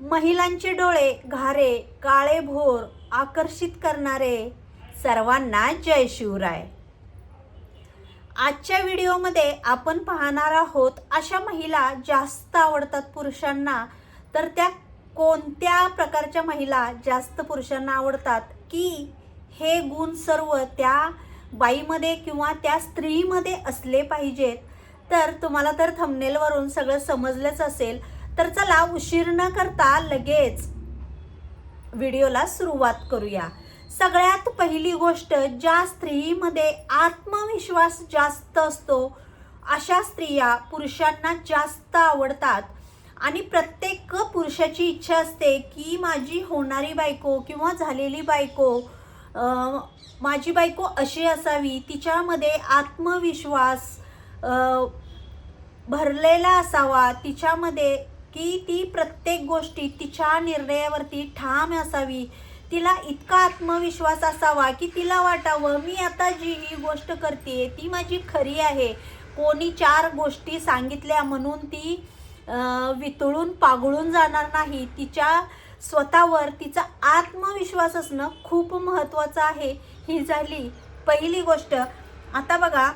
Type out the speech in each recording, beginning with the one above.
महिलांचे डोळे घारे, काळे भोर, आकर्षित करणारे. सर्वांना जय शिवराय. आजच्या व्हिडिओमध्ये आपण पाहणार आहोत अशा महिला जास्त आवडतात पुरुषांना. तर त्या कोणत्या प्रकारच्या महिला जास्त पुरुषांना आवडतात, की हे गुण सर्व त्या बाईमध्ये किंवा त्या स्त्रीमध्ये असले पाहिजेत. तर तुम्हाला तर थंबनेलवरून सगळं समजलंच असेल. तर चला उशीर न करता लगेच व्हिडिओला सुरुवात करूया. सगळ्यात पहिली गोष्ट, ज्या स्त्रीमध्ये आत्मविश्वास जास्त असतो अशा स्त्रिया पुरुषांना जास्त आवडतात. आणि प्रत्येक पुरुषाची इच्छा असते की माझी होणारी बायको किंवा झालेली बायको, माझी बायको अशी असावी, तिच्यामध्ये आत्मविश्वास भरलेला असावा, तिच्यामध्ये की ती प्रत्येक गोष्टी तिच्या निर्णयावरती ठाम असावी, तिला इतका आत्मविश्वास असावा की तिला वाटावं मी आता जी ही गोष्ट करते ती माझी खरी आहे. कोणी चार गोष्टी सांगितल्या म्हणून ती वितळून पागळून जाणार नाही. तिच्या स्वतःवर तिचा आत्मविश्वास असणं खूप महत्त्वाचं आहे. ही झाली पहिली गोष्ट. आता बघा,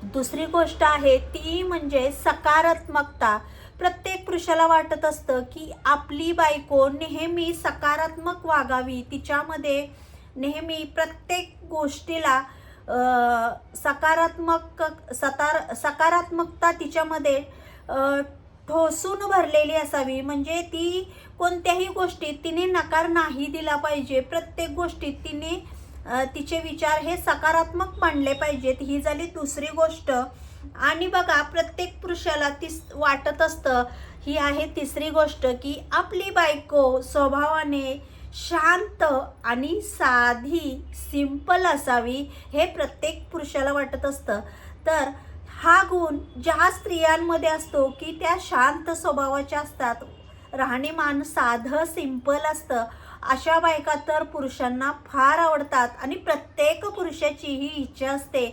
दुसरी गोष्ट आहे ती म्हणजे सकारात्मकता. प्रत्येक पुरुषाला वाटत असतं की आपली बायको नेहमी सकारात्मक वागावी, तिच्यामध्ये नेहमी प्रत्येक गोष्टीला सकारात्मकता तिच्यामध्ये ठोसून भरलेली असावी. म्हणजे ती कोणत्याही गोष्टीत तिने नकार नाही दिला पाहिजे. प्रत्येक गोष्टीत तिने तिचे विचार हे सकारात्मक मांडले पाहिजेत. ही झाली दुसरी गोष्ट. आणि बघा, प्रत्येक पुरुषाला ती वाटत असतं, ही आहे तिसरी गोष्ट, की आपली बायको स्वभावाने शांत आणि साधी सिंपल असावी. हे प्रत्येक पुरुषाला वाटत असतं. तर हा गुण ज्या स्त्रियांमध्ये असतो की त्या शांत स्वभावाच्या असतात, राहणीमान साधं सिंपल असतं, अशा बायका तर पुरुषांना फार आवडतात. आणि प्रत्येक पुरुषाची ही इच्छा असते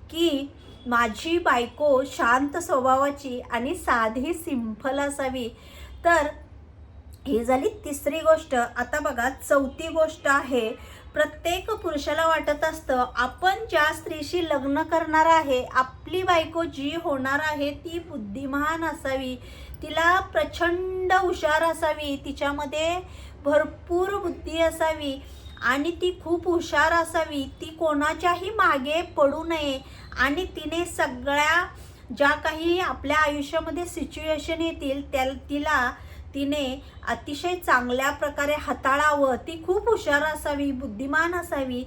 की माझी बायको शांत स्वभावाची आणि साधी सिंपल असावी. तर ही झाली तिसरी गोष्ट. आता बघा, चौथी गोष्ट आहे, प्रत्येक पुरुषाला वाटत असतं आपण ज्या स्त्रीशी लग्न करणार आहे, आपली बायको जी होणार आहे ती बुद्धिमान असावी, तिला प्रचंड हुशार असावी, तिच्यामध्ये भरपूर बुद्धी असावी आणि ती खूप हुशार असावी, ती कोणाच्याही मागे पडू नये आणि तिने सगळ्या ज्या काही आपल्या आयुष्यामध्ये सिच्युएशन येतील तिने अतिशय चांगल्या प्रकारे हाताळावं, ती खूप हुशार असावी, बुद्धिमान असावी,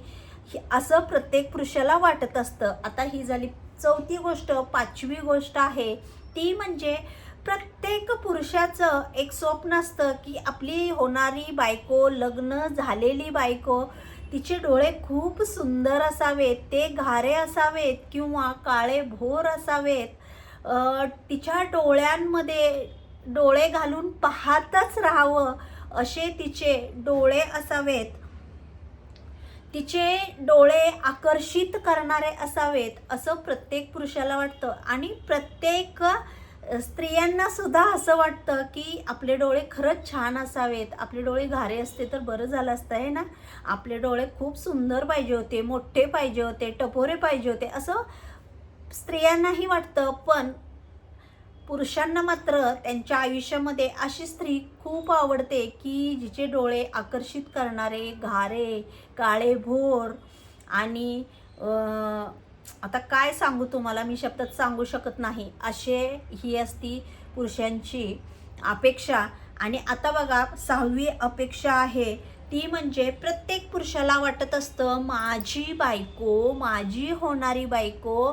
असं प्रत्येक पुरुषाला वाटत असतं. आता ही झाली चौथी गोष्ट. पाचवी गोष्ट आहे ती म्हणजे प्रत्येक पुरुषाचं एक स्वप्न असतं की आपली होणारी बायको, लग्न झालेली बायको, तिचे डोळे खूप सुंदर असावेत, ते घारे असावेत किंवा काळे भोर असावेत, तिच्या डोळ्यांमध्ये डोळे घालून पाहतच राहावं असे तिचे डोळे असावेत, तिचे डोळे आकर्षित करणारे असावेत, असं प्रत्येक पुरुषाला वाटतं. आणि प्रत्येक स्त्रियांना सुद्धा असं वाटतं की आपले डोळे खरंच छान असावेत. आपले डोळे घारे असते तर बरं झालं असतं आहे ना. आपले डोळे खूप सुंदर पाहिजे होते, मोठे पाहिजे होते, टपोरे पाहिजे होते, असं स्त्रियांनाही वाटतं. पण पुरुषांना मात्र त्यांच्या आयुष्यामध्ये अशी स्त्री खूप आवडते की जिचे डोळे आकर्षित करणारे, घारे, काळे भोर आणि आता काय सांगू तुम्हाला, मी शब्दात सांगू शकत नाही, असे ही असती पुरुषांची अपेक्षा. आणि आता बघा, सहावी अपेक्षा आहे ती म्हणजे प्रत्येक पुरुषाला वाटत असतं माझी बायको, माझी होणारी बायको,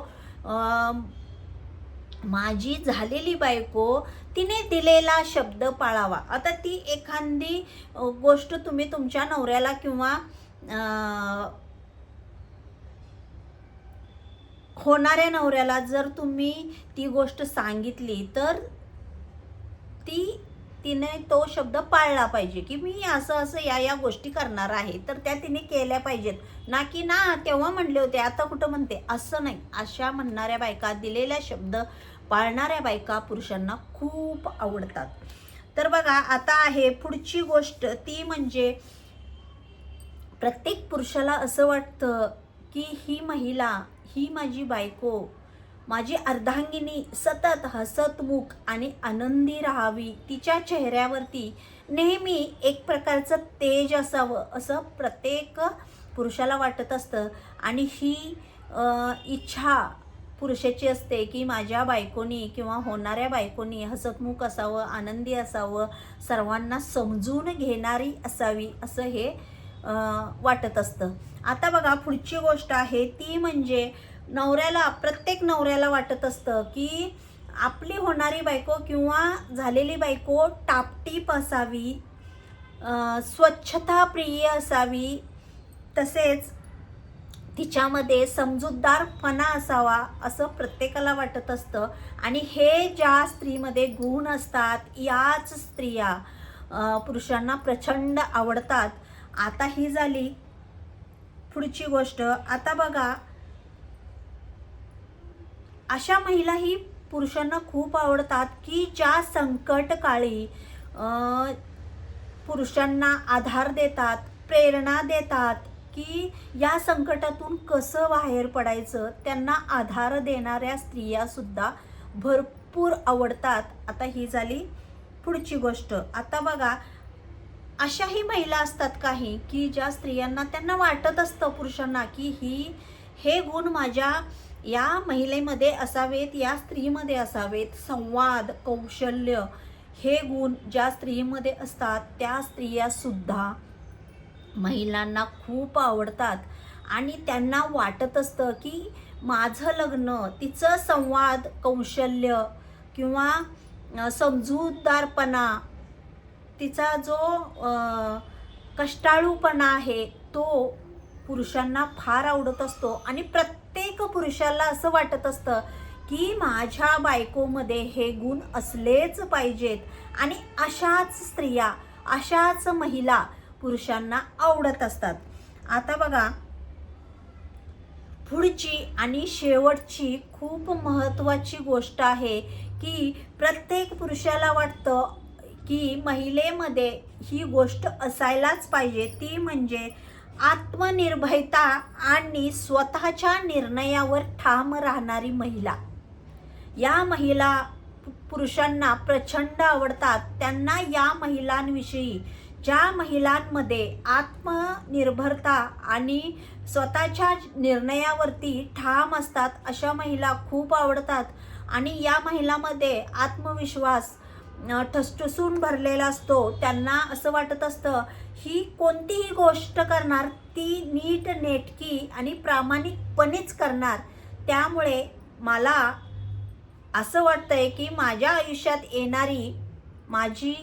माझी झालेली बायको, तिने दिलेला शब्द पाळावा. आता ती एखादी गोष्ट तुम्ही तुमच्या नवऱ्याला किंवा होणाऱ्या नवऱ्याला जर तुम्ही ती गोष्ट सांगितली तर तिने तो शब्द पाळला पाहिजे की मी असं असं या गोष्टी करणार आहे, तर त्या तिने केल्या पाहिजेत. ना की ना तेव्हा म्हणले होते आता कुठं म्हणते, असं नाही. अशा म्हणणाऱ्या बायका, दिलेल्या शब्द पाळणाऱ्या बायका पुरुषांना खूप आवडतात. तर बघा आता आहे पुढची गोष्ट, ती म्हणजे प्रत्येक पुरुषाला असं वाटतं की ही महिला, ही माझी बायको, माझी अर्धांगिनी सतत हसतमुख आणि आनंदी राहावी, तिच्या चेहऱ्यावरती नेहमी एक प्रकारचं तेज असावं, असं प्रत्येक पुरुषाला वाटत असतं. आणि ही इच्छा पुरुषाची असते की माझ्या बायकोनी किंवा होणाऱ्या बायकोनी हसतमुख असावं, आनंदी असावं, सर्वांना समजून घेणारी असावी, असं हे वाटत असतं. आता बघा पुढची गोष्ट आहे, ती म्हणजे नवऱ्याला, प्रत्येक नवऱ्याला वाटत असतं की आपली होणारी बायको किंवा झालेली बायको टापटीप असावी, स्वच्छता प्रिय असावी, तसेच तिच्यामध्ये समजूतदारपणा असावा, असं प्रत्येकाला वाटत असतं. आणि हे ज्या स्त्रीमध्ये गुण असतात, याच स्त्रिया पुरुषांना प्रचंड आवडतात. आता ही झाली पुढची गोष्ट. आता बघा, अशा महिलाही पुरुषांना खूप आवडतात की ज्या संकटकाळी पुरुषांना आधार देतात, प्रेरणा देतात की या संकटातून कसं बाहेर पडायचं, त्यांना आधार देणाऱ्या स्त्रिया सुद्धा भरपूर आवडतात. आता ही झाली पुढची गोष्ट. आता बघा, अशाही महिला असतात काही की ज्या स्त्रियांना, त्यांना वाटत असतं पुरुषांना की हे गुण माझ्या या महिलेमध्ये असावेत, या स्त्रीमध्ये असावेत. संवाद, कौशल्य हे गुण ज्या स्त्रीमध्ये असतात त्या स्त्रिया सुद्धा महिलांना खूप आवडतात. आणि त्यांना वाटत असतं की माझं लग्न, तिचं संवाद कौशल्य किंवा समजूतदारपणा, तिचा जो कष्टाळूपणा आहे तो पुरुषांना फार आवडत असतो. आणि प्रत्येक पुरुषाला असं वाटत असतं की माझ्या बायकोमध्ये हे गुण असलेच पाहिजेत. आणि अशाच स्त्रिया, अशाच महिला पुरुषांना आवडत असतात. आता बघा पुढची आणि शेवटची खूप महत्त्वाची गोष्ट आहे की प्रत्येक पुरुषाला वाटतं की महिलेमध्ये ही गोष्ट असायलाच पाहिजे, ती म्हणजे आत्मनिर्भरता आणि स्वतःच्या निर्णयावर ठाम राहणारी महिला. या महिला पुरुषांना प्रचंड आवडतात. त्यांना या महिलांविषयी, ज्या महिलांमध्ये आत्मनिर्भरता आणि स्वतःच्या निर्णयावरती ठाम असतात, अशा महिला खूप आवडतात. आणि या महिलांमध्ये आत्मविश्वास ठसठसून भरलेला असतो. त्यांना असं वाटत असतं ही कोणतीही गोष्ट करणार ती नीट नेटकी आणि प्रामाणिकपणेच करणार. त्यामुळे मला असं वाटतंय की माझ्या आयुष्यात येणारी माझी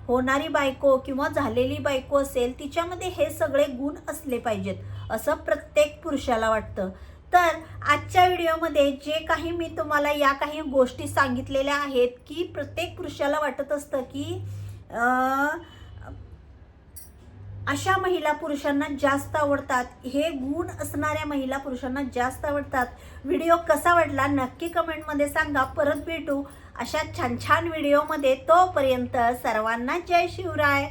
होणारी बायको किंवा झालेली बायको असेल, तिच्यामध्ये हे सगळे गुण असले पाहिजेत, असं प्रत्येक पुरुषाला वाटतं. तर आजच्या व्हिडिओमध्ये जे काही मी तुम्हाला या काही गोष्टी सांगितलेल्या आहेत की प्रत्येक पुरुषाला वाटत असतं की अशा महिला पुरुषांना जास्त आवडतात, हे गुण असणाऱ्या महिला पुरुषांना जास्त आवडतात. व्हिडिओ कसा वाटला नक्की कमेंटमध्ये सांगा. परत भेटू अशा छान छान व्हिडिओमध्ये. तोपर्यंत सर्वांना जय शिवराय.